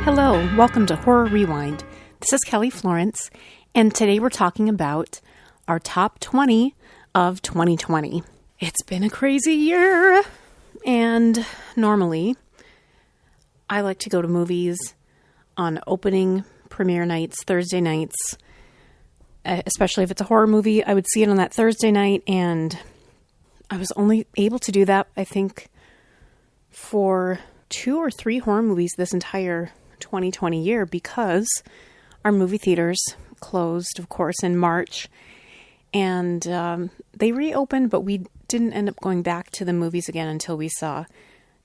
Hello, welcome to Horror Rewind. This is Kelly Florence, and today we're talking about our top 20 of 2020. It's been a crazy year, and normally I like to go to movies on opening premiere nights, Thursday nights, especially if it's a horror movie. I would see it on that Thursday night, and I was only able to do that, I think, for 2 or 3 horror movies this entire 2020 year because our movie theaters closed, of course, in March, and they reopened, but we didn't end up going back to the movies again until we saw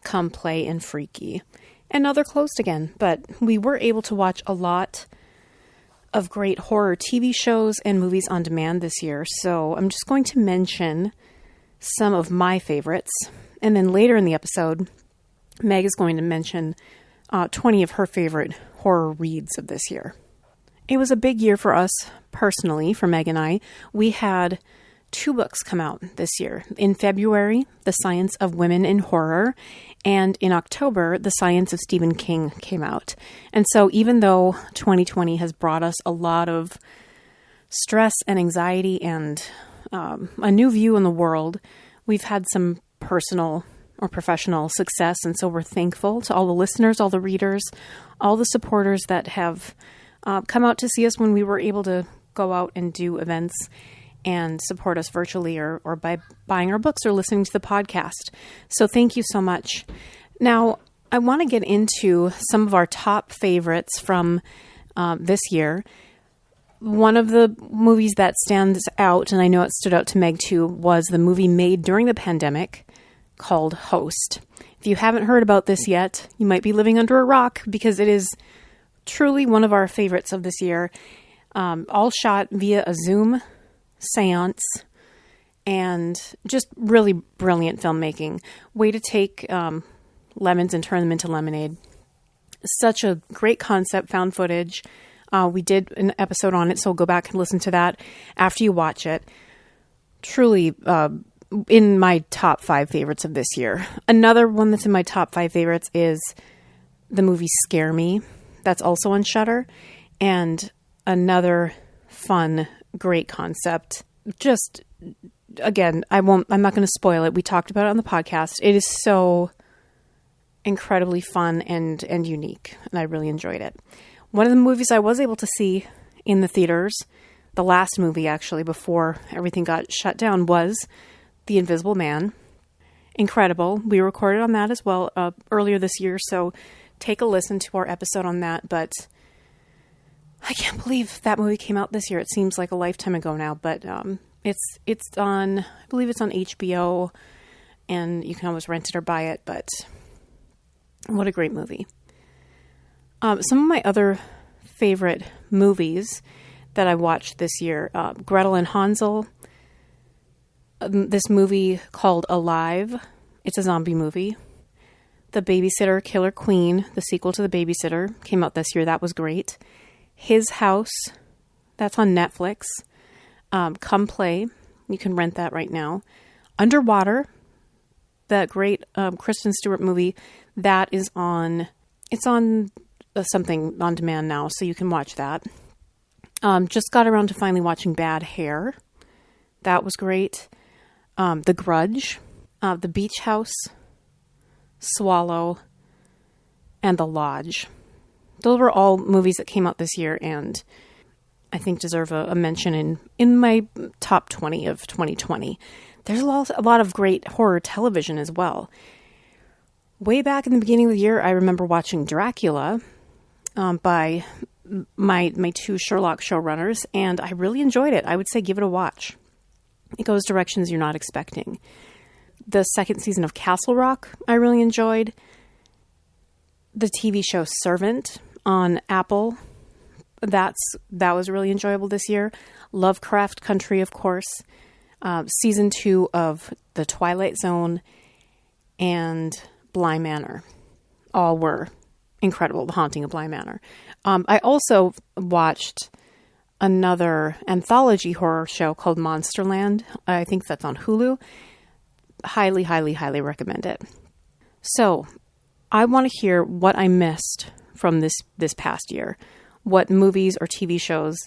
Come Play and Freaky. And now they're closed again, but we were able to watch a lot of great horror TV shows and movies on demand this year, so I'm just going to mention some of my favorites, and then later in the episode, Meg is going to mention 20 of her favorite horror reads of this year. It was a big year for us personally, for Meg and I. We had 2 books come out this year. In February, The Science of Women in Horror, and in October, The Science of Stephen King came out. And so even though 2020 has brought us a lot of stress and anxiety and a new view on the world, we've had some personal or professional success, and so we're thankful to all the listeners, all the readers, all the supporters that have come out to see us when we were able to go out and do events and support us virtually or by buying our books or listening to the podcast. So thank you so much. Now, I want to get into some of our top favorites from this year. One of the movies that stands out, and I know it stood out to Meg too, was the movie made during the pandemic called Host. If you haven't heard about this yet, you might be living under a rock because it is truly one of our favorites of this year. All shot via a Zoom seance and just really brilliant filmmaking. Way to take lemons and turn them into lemonade. Such a great concept, found footage. We did an episode on it, so go back and listen to that after you watch it. Truly, in my top 5 favorites of this year. Another one that's in my top 5 favorites is the movie Scare Me. That's also on Shudder. And another fun, great concept. Just, again, I'm not going to spoil it. We talked about it on the podcast. It is so incredibly fun and unique. And I really enjoyed it. One of the movies I was able to see in the theaters, the last movie actually, before everything got shut down, was The Invisible Man. Incredible. We recorded on that as well earlier this year, so take a listen to our episode on that. But I can't believe that movie came out this year. It seems like a lifetime ago now, but it's on, I believe it's on HBO, and you can always rent it or buy it, but what a great movie. Some of my other favorite movies that I watched this year, Gretel and Hansel, this movie called Alive. It's a zombie movie. The Babysitter Killer Queen, the sequel to The Babysitter, came out this year. That was great. His House, that's on Netflix. Come Play, you can rent that right now. Underwater, that great Kristen Stewart movie, that is on, it's on something on demand now, so you can watch that. Just got around to finally watching Bad Hair. That was great. The Grudge, The Beach House, Swallow, and The Lodge. Those were all movies that came out this year and I think deserve a mention in my top 20 of 2020. There's a lot of great horror television as well. Way back in the beginning of the year, I remember watching Dracula by my 2 Sherlock showrunners, and I really enjoyed it. I would say give it a watch. It goes directions you're not expecting. The 2nd season of Castle Rock, I really enjoyed. The TV show Servant on Apple, that was really enjoyable this year. Lovecraft Country, of course. Season 2 of The Twilight Zone and Bly Manor. All were incredible. The Haunting of Bly Manor. I also watched another anthology horror show called Monsterland. I think that's on Hulu. Highly, highly, highly recommend it. So, I want to hear what I missed from this past year. What movies or TV shows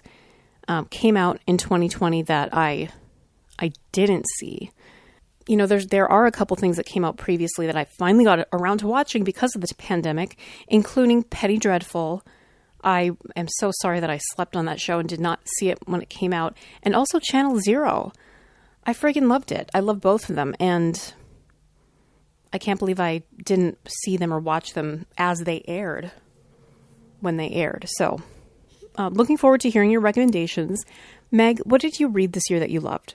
came out in 2020 that I didn't see. You know, there are a couple things that came out previously that I finally got around to watching because of the pandemic, including Penny Dreadful. I am so sorry that I slept on that show and did not see it when it came out. And also Channel Zero. I friggin' loved it. I love both of them. And I can't believe I didn't see them or watch them as they aired when they aired. So, looking forward to hearing your recommendations. Meg, what did you read this year that you loved?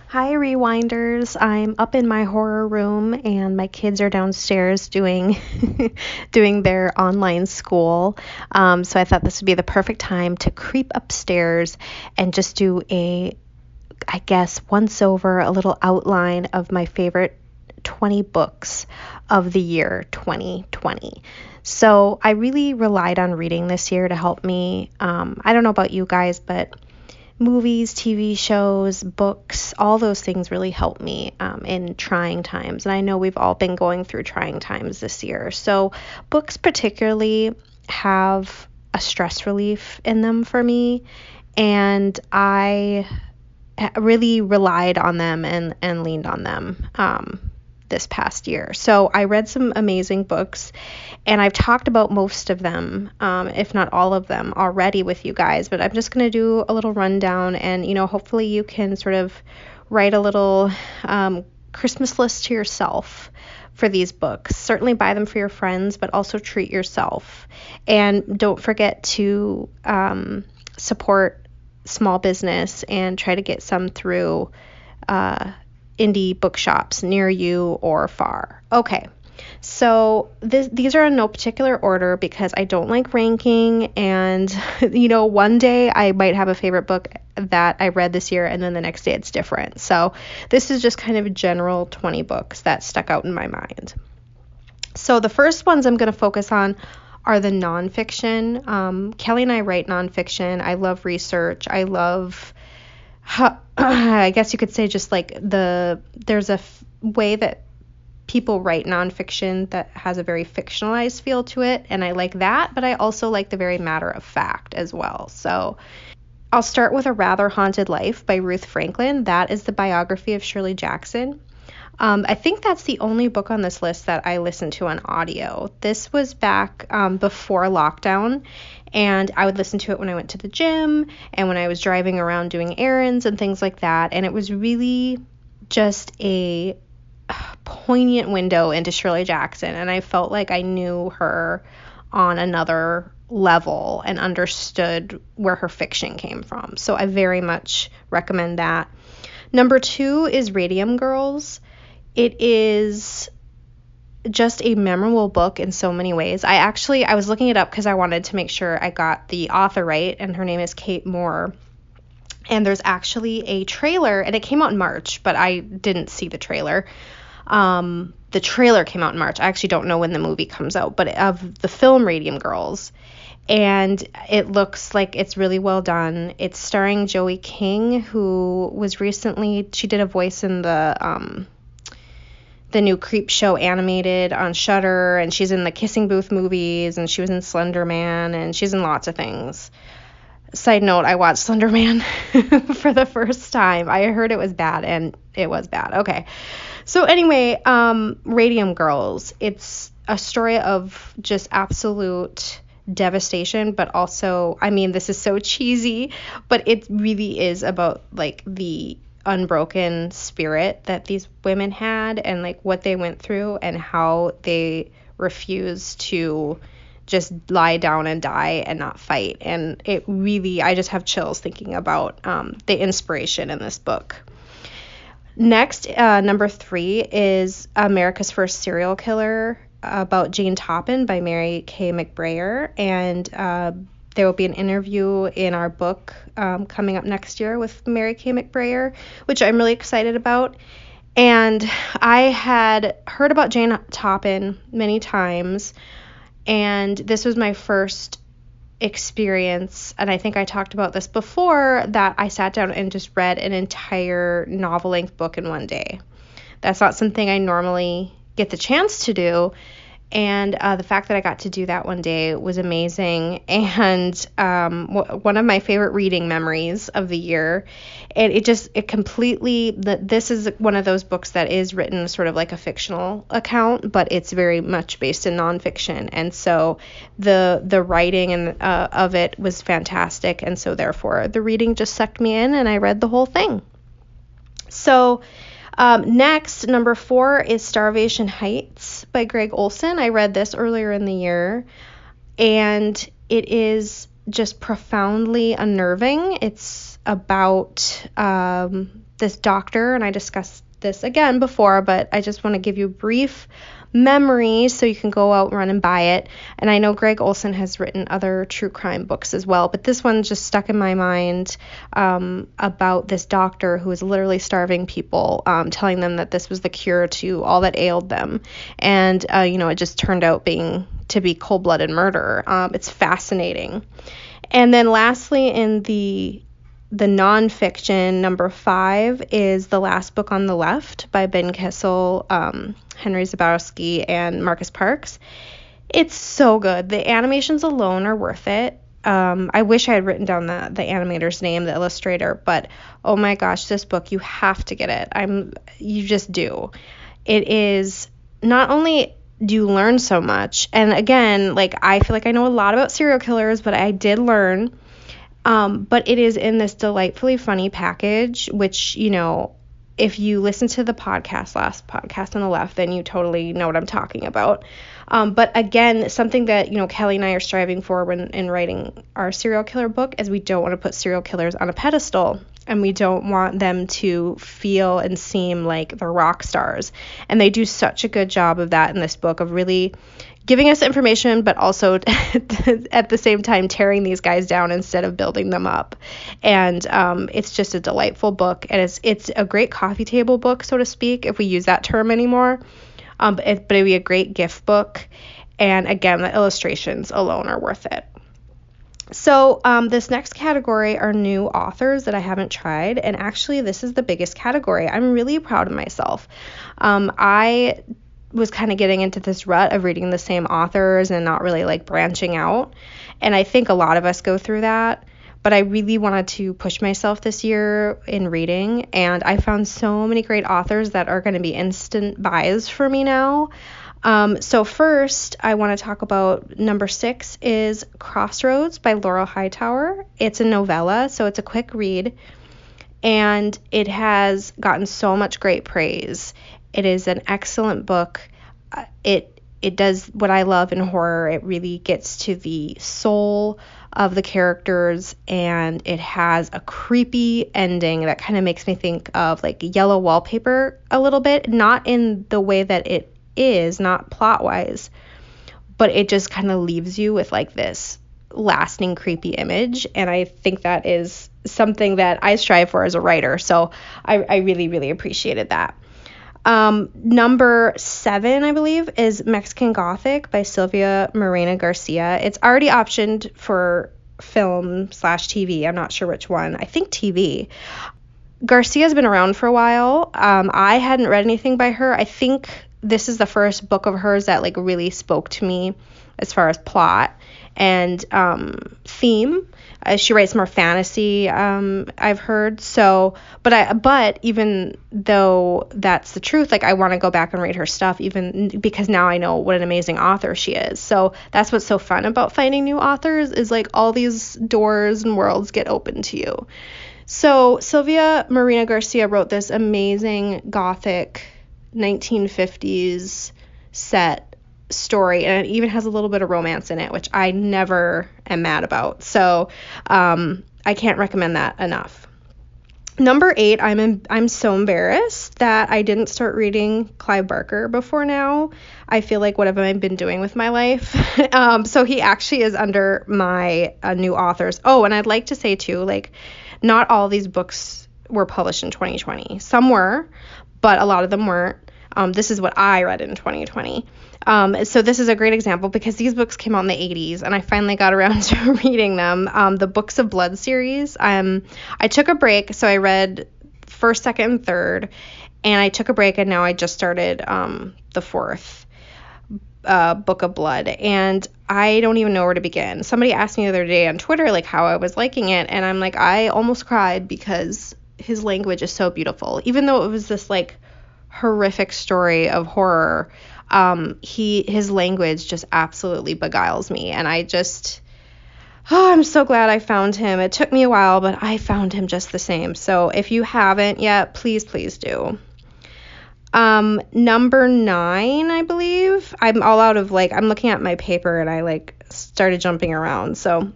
Hi, Rewinders. I'm up in my horror room and my kids are downstairs doing doing their online school. So I thought this would be the perfect time to creep upstairs and just do once over, a little outline of my favorite 20 books of the year 2020. So I really relied on reading this year to help me. I don't know about you guys, but movies, TV shows, books, all those things really help me in trying times. And I know we've all been going through trying times this year. So books particularly have a stress relief in them for me. And I really relied on them and leaned on them this past year. So I read some amazing books, and I've talked about most of them, if not all of them already with you guys, but I'm just going to do a little rundown, and, you know, hopefully you can sort of write a little Christmas list to yourself for these books. Certainly buy them for your friends, but also treat yourself. And don't forget to support small business and try to get some through indie bookshops near you or far. Okay, so these are in no particular order because I don't like ranking, and you know, one day I might have a favorite book that I read this year and then the next day it's different. So this is just kind of a general 20 books that stuck out in my mind. So the first ones I'm going to focus on are the nonfiction. Kelly and I write nonfiction. I love research. I love I guess you could say just like there's a way that people write nonfiction that has a very fictionalized feel to it, and I like that, but I also like the very matter of fact as well. So I'll start with A Rather Haunted Life by Ruth Franklin. That is the biography of Shirley Jackson. I think that's the only book on this list that I listened to on audio. This was back before lockdown, and I would listen to it when I went to the gym and when I was driving around doing errands and things like that. And it was really just a poignant window into Shirley Jackson, and I felt like I knew her on another level and understood where her fiction came from. So I very much recommend that. Number 2 is Radium Girls. It is just a memorable book in so many ways. I was looking it up because I wanted to make sure I got the author right, and her name is Kate Moore. And there's actually a trailer, and it came out in March, but I didn't see the trailer. The trailer came out in March. I actually don't know when the movie comes out, but of the film Radium Girls. And it looks like it's really well done. It's starring Joey King, who was she did a voice in the new Creepshow animated on Shudder, and she's in the Kissing Booth movies, and she was in Slender Man, and she's in lots of things. Side note, I watched Slender Man for the first time. I heard it was bad, and it was bad. Okay. So anyway, Radium Girls, it's a story of just absolute devastation, but also, I mean, this is so cheesy, but it really is about like the unbroken spirit that these women had, and like what they went through and how they refused to just lie down and die and not fight. And it really, I just have chills thinking about the inspiration in this book. Next, number 3 is America's First Serial Killer, about Jane Toppan by Mary Kay McBrayer. And there will be an interview in our book coming up next year with Mary Kay McBrayer, which I'm really excited about. And I had heard about Jane Toppan many times, and this was my first experience, and I think I talked about this before, that I sat down and just read an entire novel-length book in one day. That's not something I normally get the chance to do, And the fact that I got to do that one day was amazing. And one of my favorite reading memories of the year. And it completely, this is one of those books that is written sort of like a fictional account, but it's very much based in nonfiction. And so the writing of it was fantastic. And so therefore the reading just sucked me in and I read the whole thing. So next, number 4 is Starvation Heights by Greg Olson. I read this earlier in the year, and it is just profoundly unnerving. It's about this doctor, and I discussed this again before, but I just want to give you a brief memory so you can go out and run and buy it. And I know Greg Olson has written other true crime books as well, but this one just stuck in my mind about this doctor who was literally starving people, telling them that this was the cure to all that ailed them. And it just turned out to be cold-blooded murder. It's fascinating. And then lastly, in the nonfiction, number 5 is The Last Book on the Left by Ben Kissel, Henry Zabowski, and Marcus Parks. It's so good. The animations alone are worth it. I wish I had written down the animator's name, the illustrator, but oh my gosh, this book, you have to get it. You just do. It is not only do you learn so much, and again, I feel like I know a lot about serial killers, but I did learn. But it is in this delightfully funny package, which, if you listen to the last podcast on the left, then you totally know what I'm talking about. But again, something that, Kelly and I are striving for in writing our serial killer book is we don't want to put serial killers on a pedestal, and we don't want them to feel and seem like they're rock stars. And they do such a good job of that in this book, of really giving us information, but also at the same time tearing these guys down instead of building them up. And it's just a delightful book, and it's a great coffee table book, so to speak, if we use that term anymore. But it'd be a great gift book, and again, the illustrations alone are worth it. So this next category are new authors that I haven't tried, and actually this is the biggest category. I'm really proud of myself. I was kind of getting into this rut of reading the same authors and not really branching out. And I think a lot of us go through that, but I really wanted to push myself this year in reading. And I found so many great authors that are going to be instant buys for me now. So first I want to talk about number 6 is Crossroads by Laurel Hightower. It's a novella, so it's a quick read, and it has gotten so much great praise. It is an excellent book. It does what I love in horror. It really gets to the soul of the characters, and it has a creepy ending that kind of makes me think of Yellow Wallpaper a little bit, not in the way that it is, not plot-wise, but it just kind of leaves you with this lasting creepy image, and I think that is something that I strive for as a writer, so I really, really appreciated that. Number 7, I believe, is Mexican Gothic by Sylvia Morena Garcia. It's already optioned for film/TV. I'm not sure which one. I think TV. Garcia's been around for a while. I hadn't read anything by her. I think this is the first book of hers that really spoke to me as far as plot and theme. She writes more fantasy, I've heard. So, but even though that's the truth, I want to go back and read her stuff, even because now I know what an amazing author she is. So that's what's so fun about finding new authors is all these doors and worlds get open to you. So Sylvia Morena Garcia wrote this amazing Gothic 1950s set story, and it even has a little bit of romance in it, which I never am mad about. So I can't recommend that enough. Number 8, I'm so embarrassed that I didn't start reading Clive Barker before now. I feel like what have I been doing with my life? So he actually is under my new authors. Oh, and I'd like to say too, not all these books were published in 2020. Some were, but a lot of them weren't. This is what I read in 2020. So this is a great example because these books came out in the 80s and I finally got around to reading them. The Books of Blood series. I took a break, so I read 1st, 2nd, and 3rd, and I took a break and now I just started the 4th. Book of Blood, and I don't even know where to begin. Somebody asked me the other day on Twitter like how I was liking it, and I'm like, I almost cried because his language is so beautiful. Even though it was this like horrific story of horror, his language just absolutely beguiles me, and I'm so glad I found him. It took me a while, but I found him just the same. So if you haven't yet, please do. Number 9, I believe. I'm all out of I'm looking at my paper and I started jumping around. So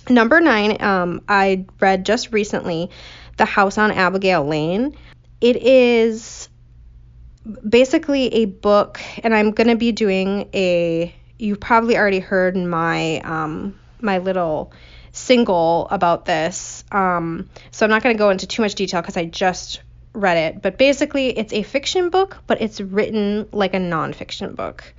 number 9, I read just recently, The House on Abigail Lane. It is basically a book, and I'm going to be doing you probably already heard my, my little single about this. So I'm not going to go into too much detail because I just read it, but basically it's a fiction book, but it's written like a nonfiction book.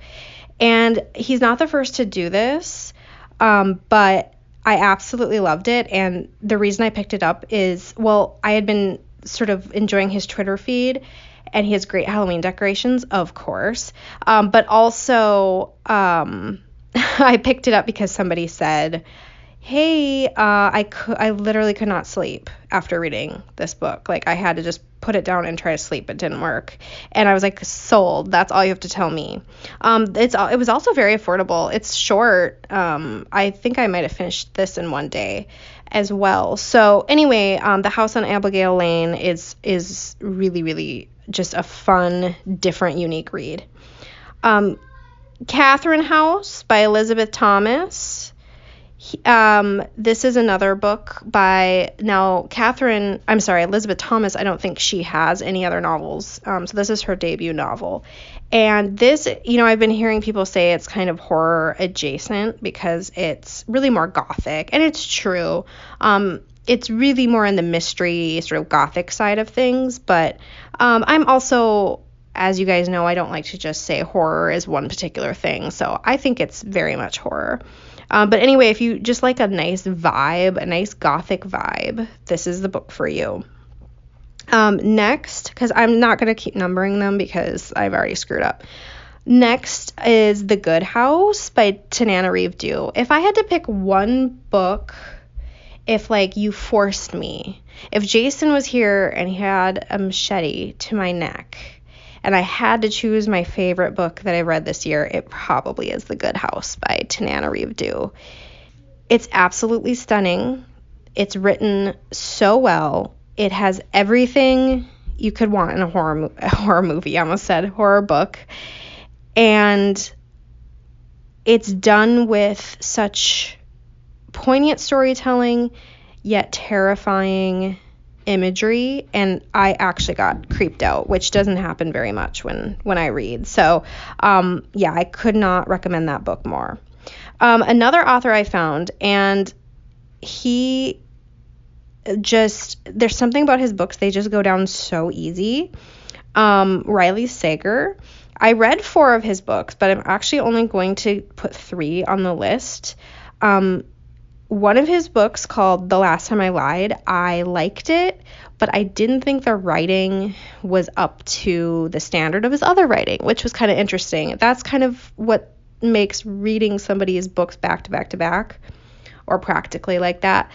And he's not the first to do this, but I absolutely loved it. And the reason I picked it up is, I had been sort of enjoying his Twitter feed, and he has great Halloween decorations, of course. But also, I picked it up because somebody said, hey, I literally could not sleep after reading this book. I had to just put it down and try to sleep. It didn't work. And I was sold. That's all you have to tell me. It was also very affordable. It's short. I think I might have finished this in one day as well. So anyway, The House on Abigail Lane is really, really just a fun, different, unique read. Catherine House by Elizabeth Thomas. This is another book by Elizabeth Thomas. I don't think she has any other novels. So this is her debut novel. And this, I've been hearing people say it's kind of horror adjacent because it's really more gothic, and it's true. It's really more in the mystery sort of gothic side of things, but I'm also, as you guys know, I don't like to just say horror is one particular thing. So I think it's very much horror. But anyway, if you just like a nice vibe, a nice gothic vibe, this is the book for you. Next, because I'm not going to keep numbering them because I've already screwed up. Next is The Good House by Tananarive Due. If I had to pick one book, if you forced me, if Jason was here and he had a machete to my neck, and I had to choose my favorite book that I read this year, it probably is The Good House by Tananarive Due. It's absolutely stunning. It's written so well. It has everything you could want in a horror movie. I almost said horror book. And it's done with such poignant storytelling, yet terrifying imagery, and I actually got creeped out, which doesn't happen very much when I read. So I could not recommend that book more. Another author I found, and there's something about his books, they just go down so easy. Riley Sager. I read 4 of his books, but I'm actually only going to put 3 on the list. One of his books, called The Last Time I Lied, I liked it, but I didn't think the writing was up to the standard of his other writing, which was kind of interesting. That's kind of what makes reading somebody's books back to back to back, or practically like that,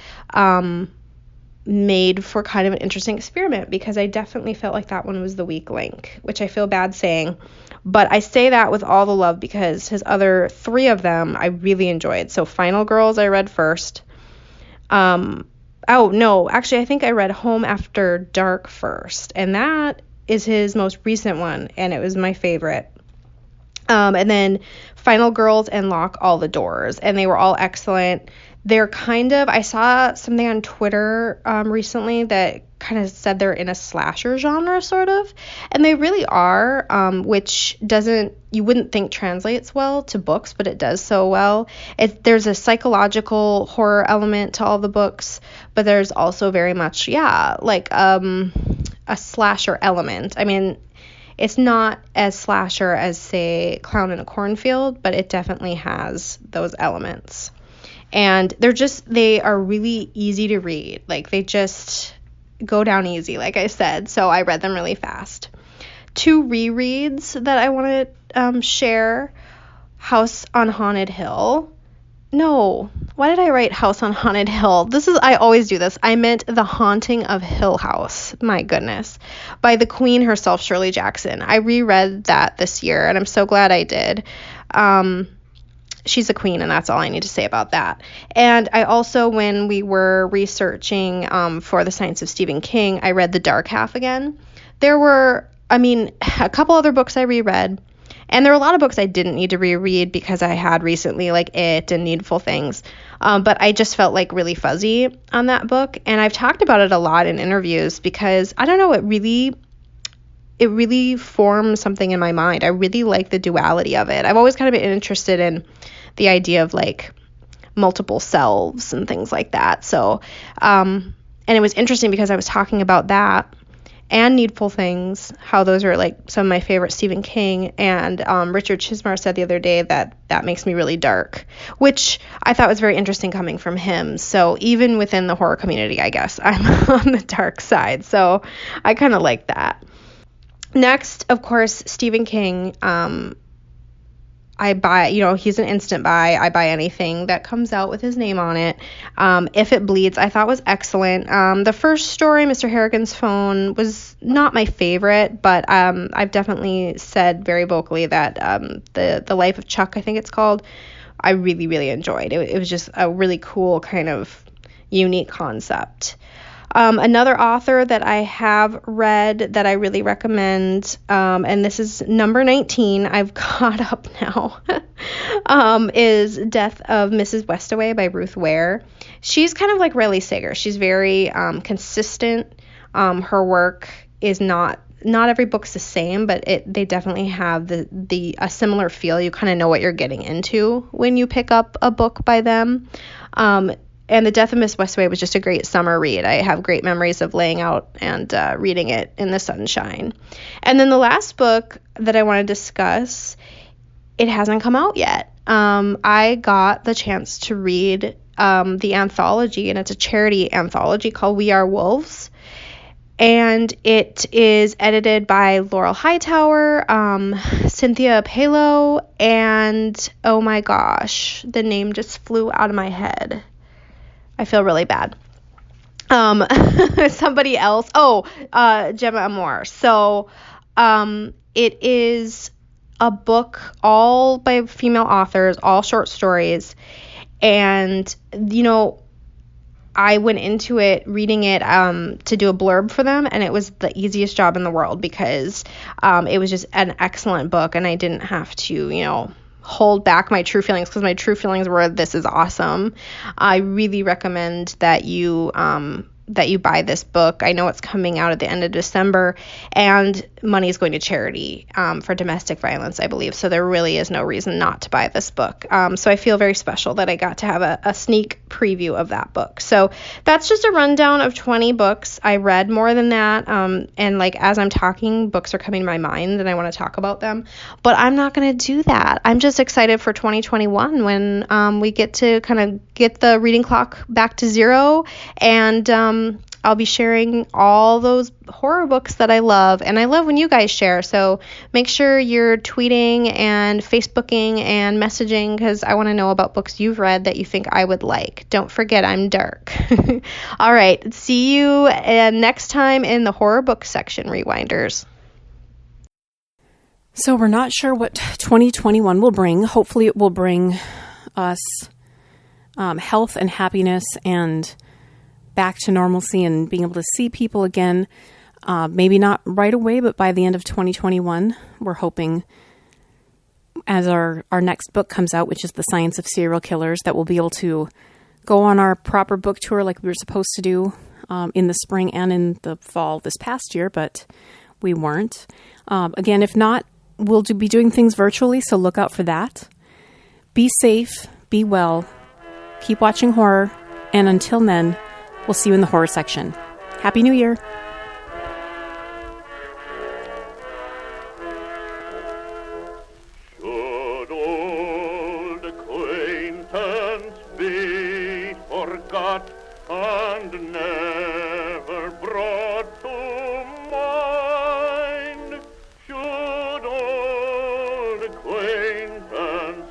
made for kind of an interesting experiment, because I definitely felt like that one was the weak link, which I feel bad saying. But I say that with all the love because his other 3 of them I really enjoyed. So Final Girls I read first. I think I read Home After Dark first. And that is his most recent one, and it was my favorite. And then Final Girls and Lock All the Doors. And they were all excellent. They're I saw something on Twitter recently that kind of said they're in a slasher genre, sort of. And they really are, which you wouldn't think translates well to books, but it does so well. There's a psychological horror element to all the books, but there's also very much, a slasher element. I mean, it's not as slasher as, say, Clown in a Cornfield, but it definitely has those elements. And they are really easy to read. They just go down easy, like I said. So I read them really fast. 2 rereads that I want to share. House on Haunted Hill. No, why did I write House on Haunted Hill? I always do this. I meant The Haunting of Hill House. My goodness. By the queen herself, Shirley Jackson. I reread that this year, and I'm so glad I did. She's a queen, and that's all I need to say about that. And I also, when we were researching for The Science of Stephen King, I read The Dark Half again. There were, a couple other books I reread. And there were a lot of books I didn't need to reread because I had recently, like It and Needful Things. But I just felt like really fuzzy on that book. And I've talked about it a lot in interviews because, I don't know, it really formed something in my mind. I really like the duality of it. I've always kind of been interested in the idea of like multiple selves and things like that. So, and it was interesting because I was talking about that and Needful Things, how those are like some of my favorite Stephen King. And Richard Chismar said the other day that makes me really dark, which I thought was very interesting coming from him. So even within the horror community, I guess I'm on the dark side. So I kind of like that. Next, of course, Stephen King. I buy, he's an instant buy. I buy anything that comes out with his name on it. If It Bleeds, I thought was excellent. The first story, Mr. Harrigan's Phone, was not my favorite, but I've definitely said very vocally that the Life of Chuck, I think it's called, I really, really enjoyed. It was just a really cool kind of unique concept. Another author that I have read that I really recommend, and this is number 19, I've caught up now, is Death of Mrs. Westaway by Ruth Ware. She's kind of like Riley Sager. She's very consistent. Her work is not every book's the same, but they definitely have a similar feel. You kind of know what you're getting into when you pick up a book by them. And The Death of Miss Westaway was just a great summer read. I have great memories of laying out and reading it in the sunshine. And then the last book that I want to discuss, it hasn't come out yet. I got the chance to read the anthology, and it's a charity anthology called We Are Wolves. And it is edited by Laurel Hightower, Cynthia Palo, and oh my gosh, the name just flew out of my head. I feel really bad. Somebody else. Gemma Amor. So, it is a book all by female authors, all short stories. And, I went into it reading it to do a blurb for them, and it was the easiest job in the world because it was just an excellent book, and I didn't have to, hold back my true feelings because my true feelings were, this is awesome. I really recommend that you buy this book. I know it's coming out at the end of December, and money is going to charity for domestic violence, I believe. So there really is no reason not to buy this book. So I feel very special that I got to have a sneak preview of that book. So that's just a rundown of 20 books. I read more than that. And like as I'm talking, books are coming to my mind and I want to talk about them. But I'm not going to do that. I'm just excited for 2021 when we get to kind of get the reading clock back to zero, and I'll be sharing all those horror books that I love, and I love when you guys share. So make sure you're tweeting and Facebooking and messaging, because I want to know about books you've read that you think I would like. Don't forget, I'm dark. All right, see you next time in the horror book section, Rewinders. So we're not sure what 2021 will bring. Hopefully it will bring us health and happiness and back to normalcy and being able to see people again. Maybe not right away, but by the end of 2021, we're hoping, as our next book comes out, which is The Science of Serial Killers, that we'll be able to go on our proper book tour like we were supposed to do in the spring and in the fall this past year, but we weren't. Again, if not, we'll be doing things virtually, so look out for that. Be safe, be well, keep watching horror, and until then, we'll see you in the horror section. Happy New Year! Should old acquaintance be forgot and never brought to mind? Should old acquaintance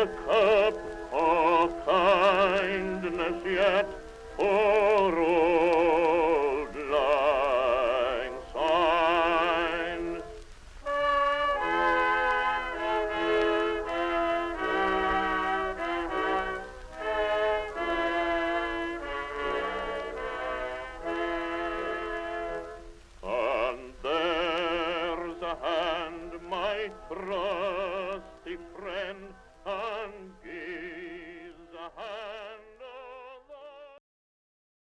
a cup of kindness yet for old lang syne. And there's a hand, my trusty friend, and give